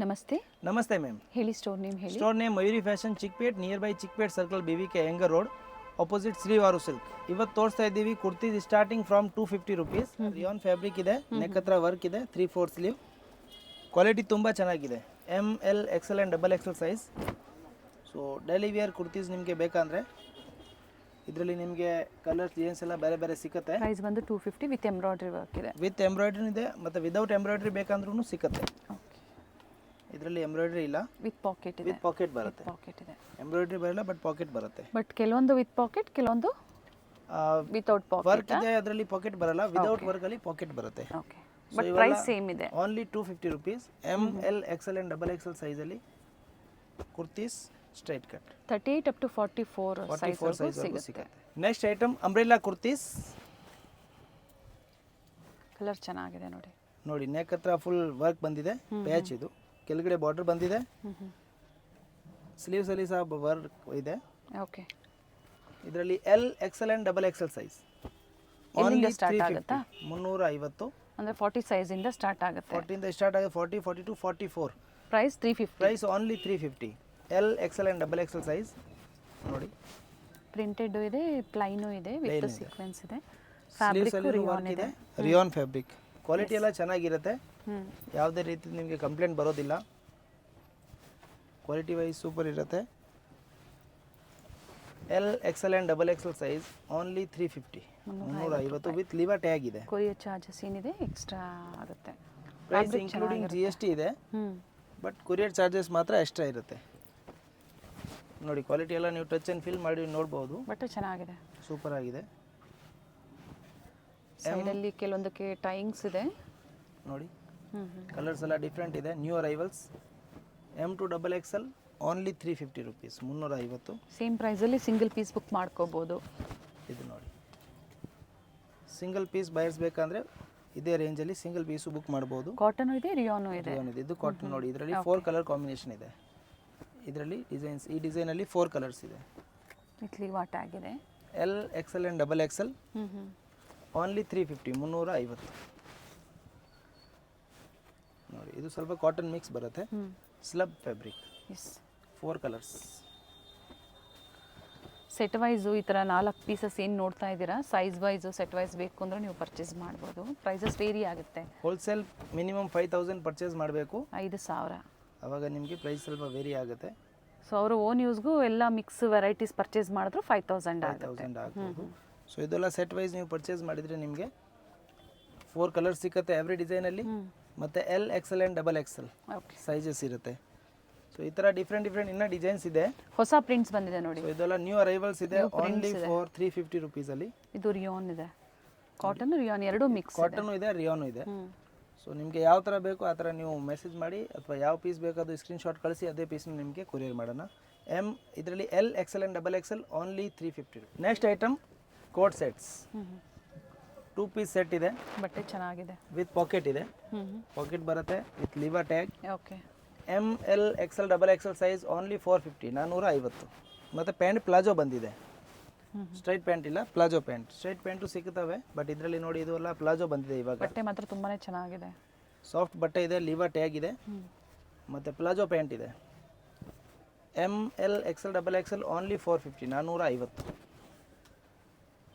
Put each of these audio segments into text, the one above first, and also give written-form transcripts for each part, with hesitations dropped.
ನಮಸ್ತೆ. ನಮಸ್ತೆ ಮ್ಯಾಮ್. ಹೇಳಿ, ಸ್ಟೋರ್ ನೇಮ್ ಹೇಳಿ. Store name Mayuri fashion, Chickpet, near by Chickpet circle, BVK Iyengar road, opposite Srivaru silk. ಇವತ್ತು ತೋರಿಸ್ತಾ ಇದ್ದೀವಿ kurtis starting from 250 rupees. Rayon fabric ಇದೆ, ನೆಕ್ ಹತ್ರ ವರ್ಕ್ ಇದೆ, 3/4 ಸ್ಲೀವ್. ಕ್ವಾಲಿಟಿ ತುಂಬ ಚೆನ್ನಾಗಿದೆ. ML XL and XXL size. So daily wear kurtis ನಿಮಗೆ ಬೇಕಂದರೆ ಇದರಲ್ಲಿ ನಿಮಗೆ ಕಲರ್ಸ್ ಡಿಸೈನ್ಸ್ ಎಲ್ಲ ಬೇರೆ ಬೇರೆ ಸಿಗುತ್ತೆ. ಪ್ರೈಸ್ ಬಂದು 250 ವಿತ್ ಎಂಬ್ರಾಯ್ಡ್ರಿ ವರ್ಕ್ ಇದೆ. ವಿತ್ ಎಂಬ್ರಾಯ್ಡ್ರಿ ಇದೆ ಮತ್ತು ವಿದೌಟ್ ಎಂಬ್ರಾಯ್ಡ್ರಿ ಬೇಕಂದ್ರೂ ಸಿಗುತ್ತೆ. ಇದರಲ್ಲಿ ಎಂಬ್ರಾಯ್ಡ್ರಿ ಇಲ್ಲ, ವಿತ್ ಪಾಕೆಟ್ ಇದೆ. ವಿತ್ ಪಾಕೆಟ್ ಬರುತ್ತೆ. ಪಾಕೆಟ್ ಇದೆ. ಎಂಬ್ರಾಯ್ಡ್ರಿ ಬರಲ್ಲ, ಬಟ್ ಪಾಕೆಟ್ ಬರುತ್ತೆ. ಬಟ್ ಕೆಲವೊಂದು ವಿತ್ ಪಾಕೆಟ್, ಕೆಲವೊಂದು ವಿತೌಟ್ ಪಾಕೆಟ್. ವರ್ಕ್ ಇದೆ, ಅದರಲ್ಲಿ ಪಾಕೆಟ್ ಬರಲ್ಲ. ವಿದೌಟ್ ವರ್ಕ್ ಅಲ್ಲಿ ಪಾಕೆಟ್ ಬರುತ್ತೆ. ಓಕೆ, ಬಟ್ ಪ್ರೈಸ್ ಸೇಮ್ ಇದೆ. Only 250 rupees. ML XL and XXL ಸೈಜಲ್ಲಿ kurtis straight cut 38 up to 44 size ಸಿಗುತ್ತೆ. Next item umbrella kurtis. Colour ಚೆನ್ನಾಗಿದೆ ನೋಡಿ. ನೋಡಿ, ನೆಕ್ ಹತ್ರ ಫುಲ್ ವರ್ಕ್ ಬಂದಿದೆ, ಪ್ಯಾಚ್ ಇದು. ಕೆಳಗಡೆ ಬಾರ್ಡರ್ ಬಂದಿದೆ, ಸ್ಲೀವ್ಸ್ ಅಲ್ಲಿ ಸಹ ವರ್ಕ್ ಇದೆ. ಓಕೆ, ಇದರಲ್ಲಿ L XL and XXL size. ಎಲ್ಲಿಂದ ಸ್ಟಾರ್ಟ್ ಆಗುತ್ತಾ? 350 ಅಂದ್ರೆ 40 ಸೈಜ್ ಇಂದ ಸ್ಟಾರ್ಟ್ ಆಗುತ್ತೆ. 40 ಇಂದ ಸ್ಟಾರ್ಟ್ ಆಗುತ್ತೆ. 40, 42, 44. Price 350. Price only 350. L XL and XXL size. ನೋಡಿ, ಪ್ರಿಂಟೆಡ್ ಇದೆ, ಪ್ಲೈನು ಇದೆ, ವಿತ್ ಸೀಕ್ವೆನ್ಸ್ ಇದೆ. ಫ್ಯಾಬ್ರಿಕ್ ರಿಯಾನ್ ಇದೆ, ರಿಯಾನ್ ಫ್ಯಾಬ್ರಿಕ್. ಕ್ವಾಲಿಟಿ ಎಲ್ಲ ಚೆನ್ನಾಗಿರುತ್ತೆ, ಯಾವುದೇ ರೀತಿ ನಿಮಗೆ ಕಂಪ್ಲೇಂಟ್ ಬರೋದಿಲ್ಲ. ಕ್ವಾಲಿಟಿ ವೈಸ್ ಸೂಪರ್ ಇರುತ್ತೆ. L XL and XXL size only 350. 350 with Liva tag ಇದೆ. ಕೊರಿಯರ್ ಚಾರ್ಜಸ್ ಏನಿದೆ ಎಕ್ಸ್ಟ್ರಾ ಆಗುತ್ತೆ. ಪ್ರೈಸ್ ಇನ್ಕ್ಲೂಡಿಂಗ್ GST ಇದೆ, ಬಟ್ ಕೊರಿಯರ್ ಚಾರ್ಜಸ್ ಮಾತ್ರ ಎಕ್ಸ್ಟ್ರಾ ಇರುತ್ತೆ. ನೋಡಿ, ಕ್ವಾಲಿಟಿ ಎಲ್ಲ ನೀವು ಟಚ್ ಆ್ಯಂಡ್ ಫೀಲ್ ಮಾಡಿ ನೋಡ್ಬೋದು. ಬಟ್ಟೆ ಚೆನ್ನಾಗಿದೆ, ಸೂಪರ್ ಆಗಿದೆ. ಸೈಡಲ್ಲಿ ಕೆಲವೊಂದಕ್ಕೆ ಟೈಯಿಂಗ್ಸ್ ಇದೆ ನೋಡಿ. ಕಲರ್ಸ್ ಎಲ್ಲ ಡಿಫ್ರೆಂಟ್ ಇದೆ. New arrivals. M to XXL only 350 rupees. 350. Same ಪ್ರೈಸಲ್ಲಿ ಸಿಂಗಲ್ ಪೀಸ್ ಬುಕ್ ಮಾಡ್ಕೋಬೋದು. ಇದು ನೋಡಿ, ಸಿಂಗಲ್ ಪೀಸ್ ಬಯರ್ಸ್ ಬೇಕಂದರೆ ಇದೇ ರೇಂಜಲ್ಲಿ ಸಿಂಗಲ್ ಪೀಸು ಬುಕ್ ಮಾಡ್ಬೋದು. ಕಾಟನು ಇದೆ, ರಿಯಾನು ಇದೆ. ಇದು ಕಾಟನ್. ನೋಡಿ, ಇದರಲ್ಲಿ 4 ಕಲರ್ ಕಾಂಬಿನೇಷನ್ ಇದೆ. ಇದರಲ್ಲಿ ಡಿಸೈನ್ಸ್, ಈ ಡಿಸೈನಲ್ಲಿ 4 ಕಲರ್ಸ್ ಇದೆ. ವಿತ್ ಲಿವಾ ಟ್ಯಾಗ್ ಇದೆ. L XL and XXL only 350. 350. ನೋಡಿ, ಇದು ಸ್ವಲ್ಪ ಕಾಟನ್ ಮಿಕ್ಸ್ ಬರುತ್ತೆ. Slub fabric. 4 colours. Set wise ಈ ಥರ 4 ಪೀಸಸ್ ಏನು ನೋಡ್ತಾ ಇದ್ದೀರಾ, ಸೈಜ್ ವೈಸು ಸೆಟ್ ವೈಸ್ ಬೇಕು ಅಂದರೆ ನೀವು ಪರ್ಚೇಸ್ ಮಾಡ್ಬೋದು. ಪ್ರೈಸಸ್ ವೇರಿ ಆಗುತ್ತೆ. ಹೋಲ್ಸೇಲ್ ಮಿನಿಮಮ್ 5000 ಪರ್ಚೇಸ್ ಮಾಡಬೇಕು. 5000. ಆವಾಗ ನಿಮಗೆ ಪ್ರೈಸ್ ಸ್ವಲ್ಪ ವೇರಿ ಆಗುತ್ತೆ. ಸೊ ಅವರು ಓನ್ ಯೂಸ್ಗೂ ಎಲ್ಲ ಮಿಕ್ಸ್ ವೆರೈಟೀಸ್ ಪರ್ಚೇಸ್ ಮಾಡಿದ್ರು 5000 ಆಗ್ಬೋದು. ಸೊ ಇದೆಲ್ಲ ಸೆಟ್ ವೈಸ್ ನೀವು ಪರ್ಚೇಸ್ ಮಾಡಿದರೆ ನಿಮಗೆ 4 ಕಲರ್ಸ್ ಸಿಗುತ್ತೆ ಎವ್ರಿ ಡಿಸೈನಲ್ಲಿ. ಮತ್ತು L XL and XXL sizes ಇರುತ್ತೆ. ಸೊ ಈ ಥರ ಡಿಫ್ರೆಂಟ್ ಇನ್ನೂ ಡಿಸೈನ್ಸ್ ಇದೆ. ಹೊಸ ಪ್ರಿಂಟ್ಸ್ ಬಂದಿದೆ ನೋಡಿ. ಸೊ ಇದೆಲ್ಲ ನ್ಯೂ ಅರೈವಲ್ಸ್ ಇದೆ. Only for 350 ರುಪೀಸಲ್ಲಿ. ಇದು ರಿಯಾನ್ ಇದೆ, ಕಾಟನ್ ರಿಯಾನ್ ಎರಡೂ ಮಿಕ್ಸ್. ಕಾಟನು ಇದೆ, ರಿಯಾನು ಇದೆ. ಸೊ ನಿಮಗೆ ಯಾವ ಥರ ಬೇಕು ಆ ಥರ ನೀವು ಮೆಸೇಜ್ ಮಾಡಿ, ಅಥವಾ ಯಾವ ಪೀಸ್ ಬೇಕು ಅದು ಸ್ಕ್ರೀನ್ಶಾಟ್ ಕಳಿಸಿ, ಅದೇ ಪೀಸ್ನ ನಿಮಗೆ ಕೊರಿಯರ್ ಮಾಡೋಣ. ಇದರಲ್ಲಿ L XL and XXL only 350 rupees. Next item coat sets. 2 piece set ಇದೆ. ಬಟ್ಟೆ ಚೆನ್ನಾಗಿದೆ, ವಿತ್ ಪಾಕೆಟ್ ಇದೆ. ಪಾಕೆಟ್ ಬರುತ್ತೆ with Liva tag. Okay. ML XL XXL size only 450. 450. ಮತ್ತು ಪ್ಯಾಂಟ್ ಪ್ಲಾಜೋ ಬಂದಿದೆ. ಸ್ಟ್ರೈಟ್ ಪ್ಯಾಂಟ್ ಇಲ್ಲ, ಪ್ಲಾಜೋ ಪ್ಯಾಂಟ್. ಸ್ಟ್ರೈಟ್ ಪ್ಯಾಂಟು ಸಿಗುತ್ತವೆ, but ಇದರಲ್ಲಿ ನೋಡಿ ಇದು ಎಲ್ಲ ಪ್ಲಾಜೋ ಬಂದಿದೆ ಇವಾಗ. ಬಟ್ಟೆ ಮಾತ್ರ ತುಂಬಾ ಚೆನ್ನಾಗಿದೆ. ಸಾಫ್ಟ್ ಬಟ್ಟೆ ಇದೆ, ಲಿವಾ ಟ್ಯಾಗ್ ಇದೆ, ಮತ್ತು ಪ್ಲಾಜೋ ಪ್ಯಾಂಟ್ ಇದೆ. ML XL XXL only 450. 450.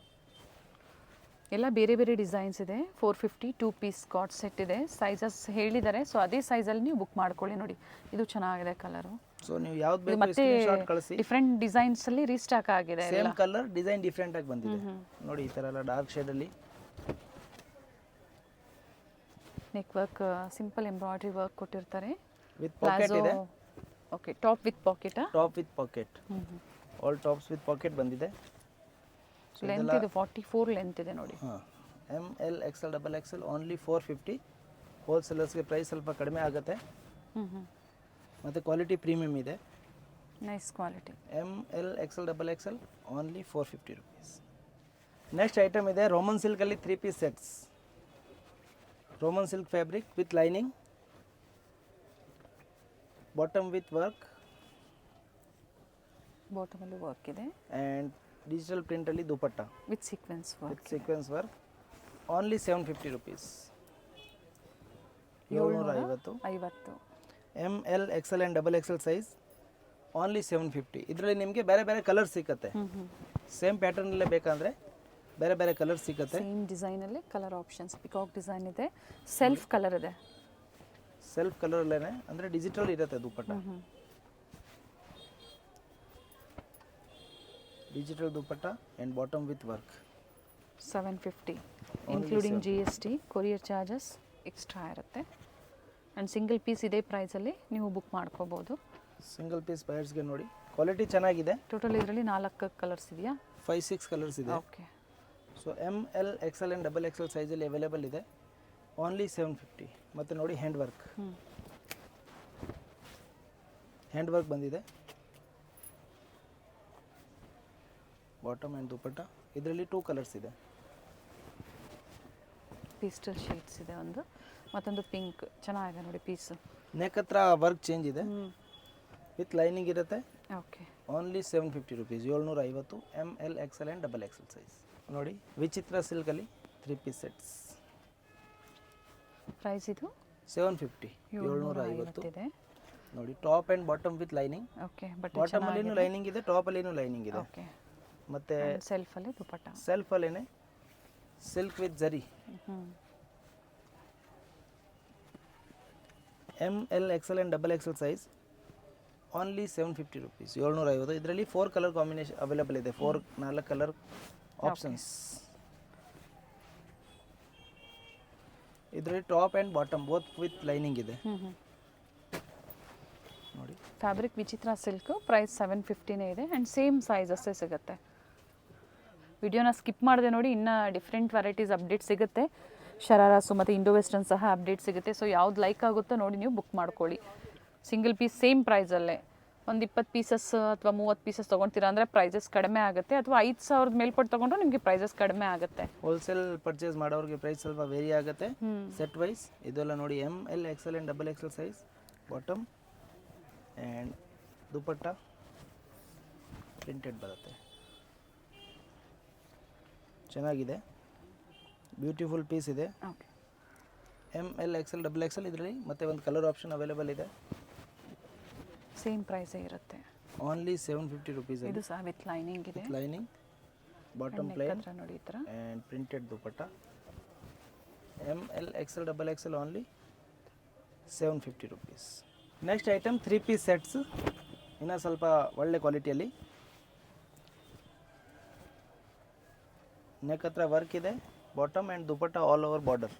ಎಲ್ಲ ಬೇರೆ ಬೇರೆ ಡಿಸೈನ್ಸ್ ಇದೆ. 450. 2 ಪೀಸ್ ಕಾಟ್ ಸೆಟ್ ಇದೆ. ಸೈಜಸ್ ಹೇಳಿದ್ದಾರೆ, ಸೊ ಅದೇ ಸೈಜಲ್ಲಿ ನೀವು ಬುಕ್ ಮಾಡ್ಕೊಳ್ಳಿ. ನೋಡಿ, ಇದು ಚೆನ್ನಾಗಿದೆ ಕಲರು. ಸೊ ನೀವು ಯಾವ್ದು ಬೇಕು ಮತ್ತೆ ಸ್ಕ್ರೀನ್ಶಾಟ್ ಕಳಿಸಿ. ಡಿಫ್ರೆಂಟ್ ಡಿಸೈನ್ಸ್ ಅಲ್ಲಿ ರೀಸ್ಟಾಕ್ ಆಗಿದೆ. ಸೇಮ್ ಕಲರ್, ಡಿಸೈನ್ ಡಿಫ್ರೆಂಟ್ ಆಗಿ ಬಂದಿದೆ. ನೋಡಿ, ಈ ಥರ ಎಲ್ಲ ಡಾರ್ಕ್ ಶೇಡಲ್ಲಿ. Neck work, simple embroidery work ಕೊಟ್ಟಿರ್ತಾರೆ. ವಿತ್ ಪಾಕೆಟ್ ಇದೆ. ಓಕೆ, ಟಾಪ್ ವಿತ್ ಪಾಕೆಟಾ? Top with pocket. All tops with pocket ಬಂದಿದೆ. ಲೆಂತ್ ಇದು 44 ಲೆಂತ್ ಇದೆ ನೋಡಿ. ML XL XXL only 450. ಹೋಲ್ಸೇಲರ್ಸ್ಗೆ ಪ್ರೈಸ್ ಸ್ವಲ್ಪ ಕಡಿಮೆ ಆಗುತ್ತೆ. ಮತ್ತು ಕ್ವಾಲಿಟಿ ಪ್ರೀಮಿಯಮ್ ಇದೆ. Nice quality. ML XL XXL only 450 rupees. Next item ಇದೆ ರೋಮನ್ ಸಿಲ್ಕಲ್ಲಿ 3 piece sets. Roman silk fabric with lining, bottom with work. ಬಾಟಮಲ್ಲಿ ವರ್ಕ್ ಇದೆ. ಆ್ಯಂಡ್ ಡಿಜಿಟಲ್ ಪ್ರಿಂಟಲ್ಲಿ dupatta with sequins work. Only 750 rupees. 750. M L XL and double XL size only 750. ಇದರಲ್ಲಿ ನಿಮಗೆ ಬೇರೆ ಬೇರೆ colour ಸಿಕ್ಕತ್ತೆ. ಸೇಮ್ ಪ್ಯಾಟರ್ನಲ್ಲೇ ಬೇಕಂದರೆ ಬೇರೆ ಬೇರೆ ಕಲರ್ ಸಿಕ್ಕತ್ತೆ. ಸೇಮ್ ಡಿಸೈನಲ್ಲಿ ಕಲರ್ ಆಪ್ಷನ್ಸ್, ಪಿಕಾಕ್ ಡಿಸೈನ್ ಇದೆ, ಸೆಲ್ಫ್ ಕಲರ್ ಇದೆ. ಸೆಲ್ಫ್ ಕಲರಲ್ಲೇ ಅಂದರೆ ಡಿಜಿಟಲ್ ಇರುತ್ತೆ dupatta. Digital dupatta and bottom with work. 750 including GST, courier charges extra ಇರುತ್ತೆ. ಆ್ಯಂಡ್ ಸಿಂಗಲ್ ಪೀಸ್ ಇದೇ ಪ್ರೈಸಲ್ಲಿ ನೀವು ಬುಕ್ ಮಾಡ್ಕೋಬೋದು. ಸಿಂಗಲ್ ಪೀಸ್ ಪೈರ್ಸ್ಗೆ ನೋಡಿ ಕ್ವಾಲಿಟಿ ಚೆನ್ನಾಗಿದೆ. ಟೋಟಲ್ ಇದರಲ್ಲಿ 4 ಕಲರ್ಸ್ ಇದೆಯಾ? 5-6 ಕಲರ್ಸ್ ಇದೆ. Okay. So M L XL and double XL ಸೈಜಲ್ಲಿ ಅವೈಲೇಬಲ್ ಇದೆ. ಓನ್ಲಿ 750. ಮತ್ತು ನೋಡಿ ಹ್ಯಾಂಡ್ ವರ್ಕ್, ಹ್ಯಾಂಡ್ ವರ್ಕ್ ಬಂದಿದೆ. ಬಾಟಮ್ ಆ್ಯಂಡ್ ದುಪ್ಪಟ್ಟ ಇದರಲ್ಲಿ 2 ಕಲರ್ಸ್ ಇದೆ. ಪೀಸ್ಟಲ್ ಶೇಡ್ಸ್ ಇದೆ ಒಂದು, ಮತ್ತೊಂದು ಪಿಂಕ್. ಚೆನ್ನಾಗಿದೆ ನೋಡಿ ಪೀಸು. ನೆಕ್ ಹತ್ರ ವರ್ಕ್ ಚೇಂಜ್ ಇದೆ, ವಿತ್ ಲೈನಿಂಗ್ ಇರುತ್ತೆ. Okay. Only 750 rupees. 750. M L XL and double XL size. ನೋಡಿ ವಿಚಿತ್ರ ಸಿಲ್ಕಲ್ಲಿ 3 ಪೀಸ್ ಸೆಟ್ಸ್. ಪ್ರೈಸ್ ಇದು 750. 750 ಇದೆ. ನೋಡಿ top and bottom with lining. Okay. But ಬಾಟಮಲ್ಲಿನೂ ಲೈನಿಂಗ್ ಇದೆ, ಟಾಪಲ್ಲಿನೂ ಲೈನಿಂಗ್ ಇದೆ. ಓಕೆ. ಮತ್ತು ಸೆಲ್ಫಲ್ಲಿ ದುಪ್ಪಟ್ಟ. ಸೆಲ್ಫಲ್ಲೇ silk with zari. M L XL and double XL size only 750 rupees. 750. ಇದರಲ್ಲಿ 4 ಕಲರ್ ಕಾಂಬಿನೇಷನ್ ಅವೈಲೇಬಲ್ ಇದೆ. 4 ಕಲರ್ ಆಪ್ಷನ್ಸ್. ಇದರಲ್ಲಿ top and bottom both with lining ಇದೆ. ನೋಡಿ ಫ್ಯಾಬ್ರಿಕ್ ವಿಚಿತ್ರ ಸಿಲ್ಕ್. ಪ್ರೈಸ್ 750ನೇ ಇದೆ ಆ್ಯಂಡ್ ಸೇಮ್ ಸೈಜಸ್ಸೇ ಸಿಗುತ್ತೆ. ವಿಡಿಯೋನ ಸ್ಕಿಪ್ ಮಾಡಿದೆ ನೋಡಿ, ಇನ್ನೂ ಡಿಫ್ರೆಂಟ್ ವೆರೈಟೀಸ್ ಅಪ್ಡೇಟ್ ಸಿಗುತ್ತೆ. ಶರಾರಾಸು ಮತ್ತು ಇಂಡೋ ವೆಸ್ಟರ್ನ್ ಸಹ ಅಪ್ಡೇಟ್ ಸಿಗುತ್ತೆ. ಸೊ ಯಾವ್ದು ಲೈಕ್ ಆಗುತ್ತೋ ನೋಡಿ ನೀವು ಬುಕ್ ಮಾಡ್ಕೊಳ್ಳಿ. ಸಿಂಗಲ್ ಪೀಸ್ ಸೇಮ್ ಪ್ರೈಸಲ್ಲೇ. ಒಂದು 20 ಪೀಸಸ್ ಅಥವಾ 30 ಪೀಸಸ್ ತೊಗೊಳ್ತೀರಾ ಅಂದರೆ ಪ್ರೈಸಸ್ ಕಡಿಮೆ ಆಗುತ್ತೆ, ಅಥವಾ 5,000 ಮೇಲ್ಪಟ್ಟು ತೊಗೊಂಡ್ರೆ ನಿಮಗೆ ಪ್ರೈಸಸ್ ಕಡಿಮೆ ಆಗುತ್ತೆ. ಹೋಲ್ಸೇಲ್ ಪರ್ಚೇಸ್ ಮಾಡೋರಿಗೆ ಪ್ರೈಸ್ ಸ್ವಲ್ಪ ವೇರಿ ಆಗುತ್ತೆ ಸೆಟ್ ವೈಸ್. ಇದೆಲ್ಲ ನೋಡಿ M L XL and double XL size, bottom and dupatta printed ಬರುತ್ತೆ. ಚೆನ್ನಾಗಿದೆ, ಬ್ಯೂಟಿಫುಲ್ ಪೀಸ್ ಇದೆ. Okay. M L XL double XL ಇದರಲ್ಲಿ ಮತ್ತೆ ಒಂದು ಕಲರ್ ಆಪ್ಷನ್ ಅವೈಲೇಬಲ್ ಇದೆ. ಸೇಮ್ ಪ್ರೈಸೇ ಇರುತ್ತೆ. Only 750 rupees. ಇದು ಸಹ ವಿತ್ ಲೈನಿಂಗ್ ಇದೆ. ಲೈನಿಂಗ್, ಬಾಟಮ್ ಪ್ಲೇನ್ ನೋಡಿ ಈ ಥರ and printed dupatta. M L XL double XL only 750 rupees. Next item 3 piece sets. ಇನ್ನೂ ಸ್ವಲ್ಪ ಒಳ್ಳೆ ಕ್ವಾಲಿಟಿಯಲ್ಲಿ. ನೆಕ್ ಹತ್ರ ವರ್ಕ್ ಇದೆ, bottom and dupatta all over border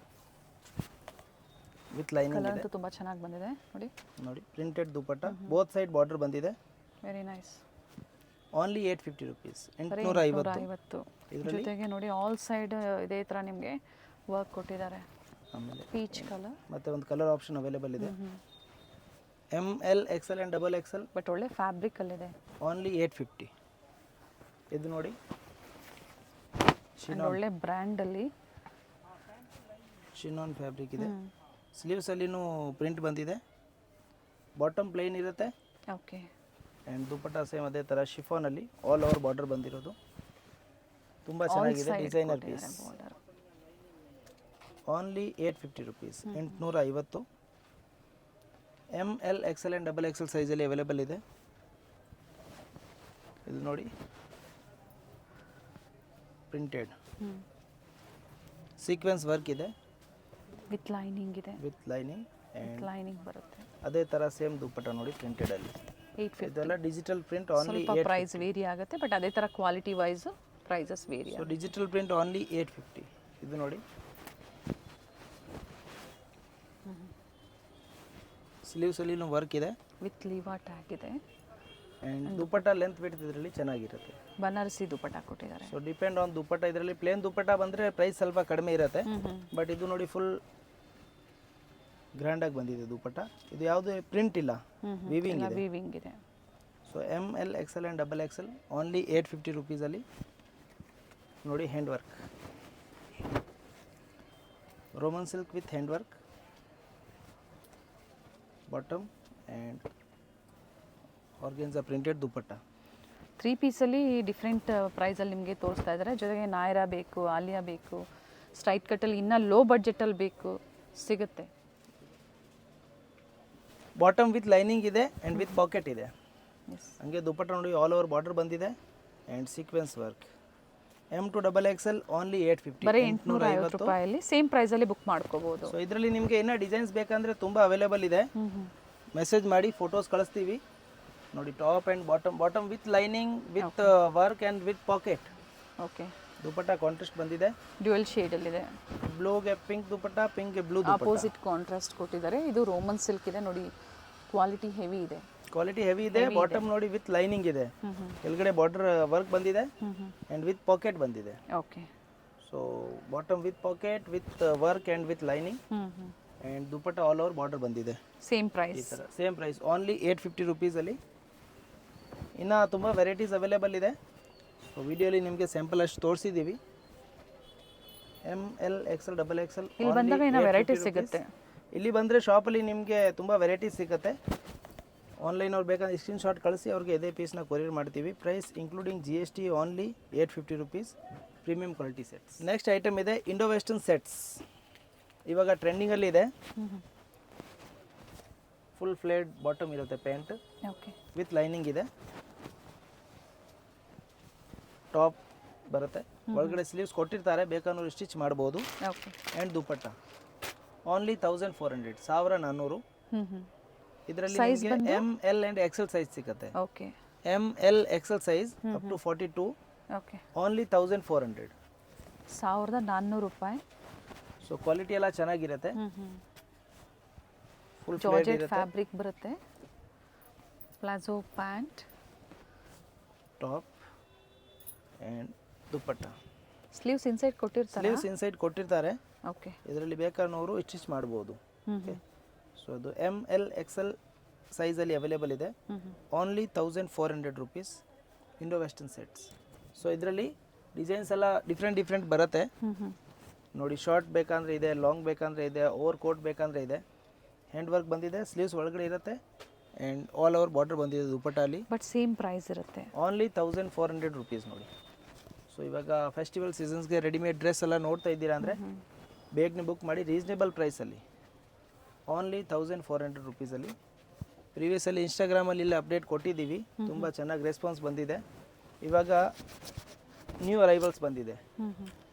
with lining ಇದೆ. ತುಂಬ ಚೆನ್ನಾಗಿ ಬಂದಿದೆ ನೋಡಿ. ನೋಡಿ printed dupatta, both side border ಬಂದಿದೆ. Very nice. Only 850 rupees. 850. ಜೊತೆಗೆ ನೋಡಿ ಆಲ್ ಸೈಡ್ ಇದೇ ಥರ ನಿಮಗೆ ವರ್ಕ್ ಕೊಟ್ಟಿದ್ದಾರೆ. ಆಮೇಲೆ ಪೀಚ್ ಕಲರ್ ಮತ್ತು ಒಂದು ಕಲರ್ ಆಪ್ಷನ್ ಅವೈಲೇಬಲ್ ಇದೆ. M L XL and double Excel. But ಒಳ್ಳೆ ಫ್ಯಾಬ್ರಿಕಲ್ಲಿದೆ. ಓನ್ಲಿ 850. ಇದು ನೋಡಿ ಒಳ್ಳೆ ಬ್ರ್ಯಾಂಡಲ್ಲಿ ಶಿನಾನ್ ಫ್ಯಾಬ್ರಿಕ್ ಇದೆ. ಸ್ಲೀವ್ಸಲ್ಲಿನೂ ಪ್ರಿಂಟ್ ಬಂದಿದೆ. ಬಾಟಮ್ ಪ್ಲೇನ್ ಇರುತ್ತೆ. ಓಕೆ. ಆ್ಯಂಡ್ ದುಪ್ಪಟ್ಟ ಸೇಮ್ ಅದೇ ಥರ ಶಿಫಾನಲ್ಲಿ ಆಲ್ ಓವರ್ ಬಾರ್ಡರ್ ಬಂದಿರೋದು. ತುಂಬ ಚೆನ್ನಾಗಿದೆ, designer piece. Only 850 rupees. 850. M L XL and double XL ಸೈಜಲ್ಲಿ ಅವೈಲೇಬಲ್ ಇದೆ. ಇದು ನೋಡಿ ಪ್ರಿಂಟೆಡ್ ಸೀಕ್ವೆನ್ಸ್ ವರ್ಕ್ ಇದೆ, ವಿತ್ ಲೈನಿಂಗ್ ಇದೆ. ವಿತ್ ಲೈನಿಂಗ್ ಆ್ಯಂಡ್ ಲೈನಿಂಗ್ ಬರುತ್ತೆ. ಅದೇ ಥರ ಸೇಮ್ ದುಪ್ಪಟ್ಟ ನೋಡಿ ಪ್ರಿಂಟೆಡಲ್ಲಿ. 850. ಇದೆಲ್ಲ ಡಿಜಿಟಲ್ ಪ್ರಿಂಟ್. ಓನ್ಲಿ ಸ್ವಲ್ಪ ಪ್ರೈಸ್ ವೇರಿ ಆಗುತ್ತೆ, ಬಟ್ ಅದೇ ಥರ quality wise prices vary. So digital print only 850. ಇದು ನೋಡಿ ಸ್ಲೀವ್ಸಲ್ಲಿನೂ ವರ್ಕ್ ಇದೆ, ವಿತ್ ಲೀವಾ ಟ್ಯಾಗ್ ಇದೆ. ಆ್ಯಂಡ್ ದುಪ್ಪಟ್ಟ ಲೆಂತ್ ಬಿಡ್ತು ಇದರಲ್ಲಿ ಚೆನ್ನಾಗಿರುತ್ತೆ. ಬನಾರಸಿ ದುಪ್ಪಟ್ಟ ಕೊಟ್ಟಿದ್ದಾರೆ. So depend on dupatta. ಇದರಲ್ಲಿ ಪ್ಲೇನ್ ದುಪ್ಪಟ್ಟ ಬಂದರೆ ಪ್ರೈಸ್ ಸ್ವಲ್ಪ ಕಡಿಮೆ ಇರುತ್ತೆ, ಬಟ್ ಇದು ನೋಡಿ ಫುಲ್ ಗ್ರ್ಯಾಂಡಾಗಿ ಬಂದಿದೆ ದುಪ್ಪಟ್ಟ. ಇದು ಯಾವುದೇ ಪ್ರಿಂಟ್ ಇಲ್ಲ, ವೀವಿಂಗ್ ಇದೆ. So M L XL and double XL only 850 ರುಪೀಸಲ್ಲಿ. ನೋಡಿ hand work, Roman silk with hand work, bottom and organza printed dupatta. 3 ಪೀಸಲ್ಲಿ ಡಿಫ್ರೆಂಟ್ ಪ್ರೈಸಲ್ಲಿ ನಿಮಗೆ ತೋರಿಸ್ತಾ ಇದ್ದಾರೆ. ಜೊತೆಗೆ ನಾಯರಾ ಬೇಕು, ಆಲಿಯಾ ಬೇಕು, ಸ್ಟ್ರೈಟ್ ಕಟ್ಟಲ್ಲಿ ಇನ್ನೂ ಲೋ ಬಡ್ಜೆಟಲ್ಲಿ ಬೇಕು, ಸಿಗುತ್ತೆ. ಬಾಟಮ್ ವಿತ್ ಲೈನಿಂಗ್ ಇದೆ ಆ್ಯಂಡ್ ವಿತ್ ಪಾಕೆಟ್ ಇದೆ. ಎಸ್. ಹಂಗೆ ದುಪ್ಪಟ್ಟ ನೋಡಿ ಆಲ್ ಓವರ್ ಬಾರ್ಡರ್ ಬಂದಿದೆ and sequence work. M2XXL only 850. ಬರೀ 850 ರೂಪಾಯಲ್ಲಿ ಸೇಮ್ ಪ್ರೈಸಲ್ಲಿ ಬುಕ್ ಮಾಡ್ಕೋಬೋದು. ಸೊ ಇದರಲ್ಲಿ ನಿಮಗೆ ಇನ್ನೂ ಡಿಸೈನ್ಸ್ ಬೇಕಂದರೆ ತುಂಬ ಅವೈಲೇಬಲ್ ಇದೆ. ಮೆಸೇಜ್ ಮಾಡಿ ಫೋಟೋಸ್ ಕಳಿಸ್ತೀವಿ. ನೋಡಿ top and bottom with lining with work and with packet. Okay. Dupatta contrast ಬಂದಿದೆ, ಡ್ಯುಯಲ್ ಶೇಡಲ್ಲಿದೆ. ಬ್ಲೂಗೆ ಪಿಂಕ್ ದುಪ್ಪಟ್ಟ, ಪಿಂಕ್ಗೆ ಬ್ಲೂ ದುಪ್ಪಟ್ಟ. ಅಪೋಸಿಟ್ ಕಾಂಟ್ರಾಸ್ಟ್ ಕೊಟ್ಟಿದ್ದಾರೆ. ಇದು ರೋಮನ್ ಸಿಲ್ಕ್ ಇದೆ ನೋಡಿ, ಕ್ವಾಲಿಟಿ ಹೆವಿ ಇದೆ. ಕ್ವಾಲಿಟಿ ಹೆವಿ ಇದೆ. ಬಾಟಮ್ ನೋಡಿ ವಿತ್ ಲೈನಿಂಗ್ ಇದೆ, ಕೆಳಗಡೆ ಬಾರ್ಡರ್ ವರ್ಕ್ ಬಂದಿದೆ ಆ್ಯಂಡ್ ವಿತ್ ಪಾಕೆಟ್ ಬಂದಿದೆ. Okay. So bottom with packet with work and with lining and dupatta all over border ಬಂದಿದೆ. ಸೇಮ್ ಈ ಪ್ರೈಸ್. ಥರ ಸೇಮ್ ಪ್ರೈಸ್ ಓನ್ಲಿ 850 ರುಪೀಸಲ್ಲಿ. ಇನ್ನು ತುಂಬ ವೆರೈಟೀಸ್ ಅವೈಲೇಬಲ್ ಇದೆ. ಸೊ ವಿಡಿಯೋಲಿ ನಿಮಗೆ ಸ್ಯಾಂಪಲ್ ಅಷ್ಟು ತೋರಿಸಿದ್ದೀವಿ. ML XL XXL ಇಲ್ಲಿ ಬಂದಾಗ ಏನೋ ವೆರೈಟೀಸ್ ಸಿಗುತ್ತೆ. ಇಲ್ಲಿ ಬಂದರೆ ಶಾಪಲ್ಲಿ ನಿಮಗೆ ತುಂಬ ವೆರೈಟೀಸ್ ಸಿಗುತ್ತೆ. ಆನ್ಲೈನ್ ಅವ್ರು ಬೇಕಾದ್ರೆ ಸ್ಕ್ರೀನ್ ಶಾಟ್ ಕಳಿಸಿ ಅವ್ರಿಗೆ ಇದೇ ಪೀಸ್ನ ಕೊರಿಯರ್ ಮಾಡ್ತೀವಿ. Price including GST only 850 rupees. Premium quality sets. Next item ಇದೆ ಇಂಡೋ ವೆಸ್ಟರ್ನ್ ಸೆಟ್ಸ್. ಇವಾಗ ಟ್ರೆಂಡಿಂಗಲ್ಲಿ ಇದೆ. ಫುಲ್ ಫ್ಲೇಡ್ ಬಾಟಮ್ ಇರುತ್ತೆ, ಪ್ಯಾಂಟ್ ಓಕೆ. ವಿತ್ ಲೈನಿಂಗ್ ಇದೆ, ಟಾಪ್ ಬರುತ್ತೆ, ಒಳಗಡೆ ಸ್ಲೀವ್ಸ್ ಕೊಟ್ಟಿರ್ತಾರೆ, ಬೇಕಾದ್ರೂ ಸ್ಟಿಚ್ ಮಾಡ್ಬೋದು. ಓಕೆ. And dupatta only 1400, 1400. ಇದರಲ್ಲಿ ನಿಮಗೆ ML ಆ್ಯಂಡ್ XL ಸೈಜ್ ಸಿಗುತ್ತೆ. Okay. ML XL size up to 42. Okay. Only 1400. 1400 ರೂಪಾಯಿ. ಸೊ ಕ್ವಾಲಿಟಿ ಎಲ್ಲ ಚೆನ್ನಾಗಿರುತ್ತೆ. ಫುಲ್ ಜಾರ್ಜೆಟ್ ಫ್ಯಾಬ್ರಿಕ್ ಬರುತ್ತೆ. Palazzo pant, top and dupatta. Sleeves inside ಕೊಟ್ಟಿರ್ತಾರೆ. ಸ್ಲೀವ್ಸ್ ಇನ್ಸೈಡ್ ಕೊಟ್ಟಿರ್ತಾರೆ. ಓಕೆ. ಇದರಲ್ಲಿ ಬೇಕಾದವರು ಸ್ಟಿಚ್ ಮಾಡ್ಬೋದು. ಸೊ ಅದು ML XL ಸೈಜಲ್ಲಿ ಅವೈಲೇಬಲ್ ಇದೆ. Only 1400 rupees. Indo western sets. So ಇದರಲ್ಲಿ ಡಿಸೈನ್ಸ್ ಎಲ್ಲ ಡಿಫ್ರೆಂಟ್ ಬರುತ್ತೆ. ನೋಡಿ, ಶಾರ್ಟ್ ಬೇಕಂದ್ರೆ ಇದೆ, ಲಾಂಗ್ ಬೇಕಂದ್ರೆ ಇದೆ, ಓವರ್ ಕೋಟ್ ಬೇಕಂದ್ರೆ ಇದೆ. ಹ್ಯಾಂಡ್ ವರ್ಕ್ ಬಂದಿದೆ, ಸ್ಲೀವ್ಸ್ ಒಳಗಡೆ ಇರುತ್ತೆ ಆ್ಯಂಡ್ ಆಲ್ ಓವರ್ ಬಾರ್ಡರ್ ಬಂದಿದೆ ದುಪ್ಪಟ್ಟಲ್ಲಿ. ಬಟ್ ಸೇಮ್ ಪ್ರೈಸ್ ಇರುತ್ತೆ. ಓನ್ಲಿ 1400 ರುಪೀಸ್ ನೋಡಿ. ಸೊ ಇವಾಗ ಫೆಸ್ಟಿವಲ್ ಸೀಸನ್ಸ್ಗೆ ರೆಡಿಮೇಡ್ ಡ್ರೆಸ್ ಎಲ್ಲ ನೋಡ್ತಾ ಇದ್ದೀರಾ ಅಂದರೆ ಬೇಗನೆ ಬುಕ್ ಮಾಡಿ ರೀಸನೇಬಲ್ ಪ್ರೈಸಲ್ಲಿ. ಓನ್ಲಿ 1400 ರುಪೀಸಲ್ಲಿ. ಪ್ರೀವಿಯಸಲ್ಲಿ ಇನ್ಸ್ಟಾಗ್ರಾಮಲ್ಲಿ ಇಲ್ಲ ಅಪ್ಡೇಟ್ ಕೊಟ್ಟಿದ್ದೀವಿ, ತುಂಬ ಚೆನ್ನಾಗಿ ರೆಸ್ಪಾನ್ಸ್ ಬಂದಿದೆ. ಇವಾಗ ನ್ಯೂ ಅರೈವಲ್ಸ್ ಬಂದಿದೆ,